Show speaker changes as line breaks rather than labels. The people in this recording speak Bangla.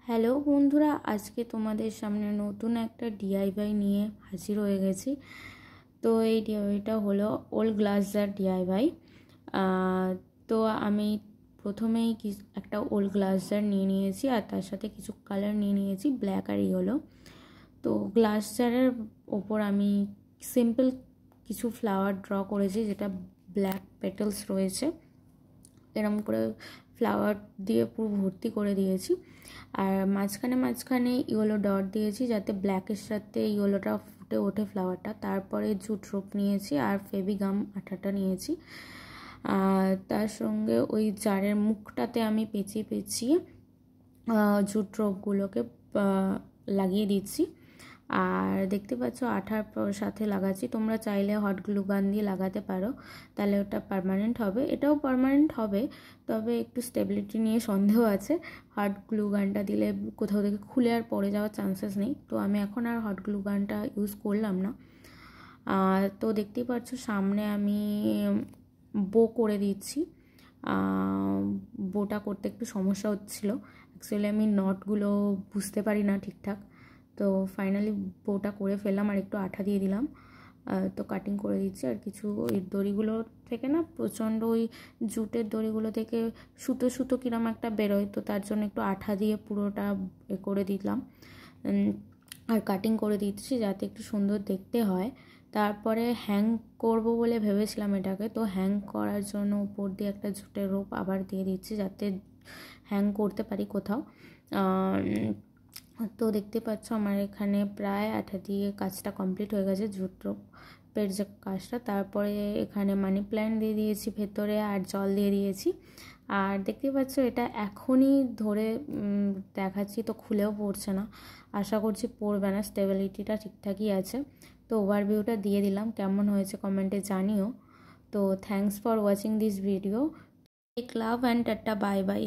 হ্যালো বন্ধুরা, আজকে তোমাদের সামনে নতুন একটা ডিআইওয়াই নিয়ে হাজির হয়ে গেছি। তো এই ডিআইওয়াইটা হলো ওল্ড গ্লাস জার ডিআইওয়াই। তো আমি প্রথমেই একটা ওল্ড গ্লাস জার নিয়ে নিয়েছি আর তার সাথে কিছু কালার নিয়ে নিয়েছি, ব্ল্যাক আর ইয়েলো। তো গ্লাস জারের ওপর আমি সিম্পল কিছু ফ্লাওয়ার ড্র করেছি, যেটা ব্ল্যাক পেটালস রয়েছে, এরকম করে ফ্লাওয়ার দিয়ে পুরো ভর্তি করে দিয়েছি। আর মাঝখানে ইয়েলো ডট দিয়েছি, যাতে ব্ল্যাকের সাথে ইয়েলোটা ফুটে ওঠে ফ্লাওয়ারটা। তারপরে জুট রোপ নিয়েছি আর ফেভিগাম আঠাটা নিয়েছি। তার সঙ্গে ওই জারের মুখটাতে আমি পেঁচিয়ে জুট রোপগুলোকে লাগিয়ে দিচ্ছি। আর দেখতে পাচ্ছ আঠার সাথে লাগাচ্ছি, তোমরা চাইলে হট গ্লু গান দিয়ে লাগাতে পারো, তাহলে ওটা পার্মানেন্ট হবে। এটাও পার্মানেন্ট হবে, তবে একটু স্টেবিলিটি নিয়ে সন্দেহ আছে। হট গ্লু গানটা দিলে কোথাও থেকে খুলে আর পড়ে যাওয়ার চান্সেস নেই, তো আমি এখন আর হট গ্লু গানটা ইউজ করলাম না। তো দেখতেই পাচ্ছ সামনে আমি বো করে দিচ্ছি। বোটা করতে একটু সমস্যা হচ্ছিল, অ্যাকচুয়ালি আমি নটগুলো বুঝতে পারি না ঠিকঠাক। তো ফাইনালি বোটা করে ফেললাম আর একটু আঠা দিয়ে দিলাম। তো কাটিং করে দিচ্ছি। আর কিছু ওই দড়িগুলো থেকে না প্রচণ্ড ওই জুটের দড়িগুলো থেকে সুতো সুতো কিরম একটা বেরোয়, তো তার জন্য একটু আঠা দিয়ে পুরোটা করে দিলাম আর কাটিং করে দিচ্ছি যাতে একটু সুন্দর দেখতে হয়। তারপরে হ্যাং করব বলে ভেবেছিলাম এটাকে, তো হ্যাং করার জন্য উপর দিয়ে একটা জুটের রোপ আবার দিয়ে দিচ্ছি, যাতে হ্যাং করতে পারি কোথাও। তো দেখতে পাচ্ছ আমার এখানে প্রায় আঠা দিয়ে কাজটা কমপ্লিট হয়ে গেছে, জুট রোপের যে কাজটা। তারপরে এখানে মানি প্ল্যান্ট দিয়ে দিয়েছি ভেতরে আর জল দিয়ে দিয়েছি। আর দেখতে পাচ্ছ এটা এখনই ধরে দেখাচ্ছি, তো খুলেও পড়ছে না, আশা করছি পড়বে না, স্টেবিলিটিটা ঠিকঠাকই আছে। তো ওভারভিউটা দিয়ে দিলাম, কেমন হয়েছে কমেন্টে জানিও। তো thanks for watching this video. Take love and tata, bye by.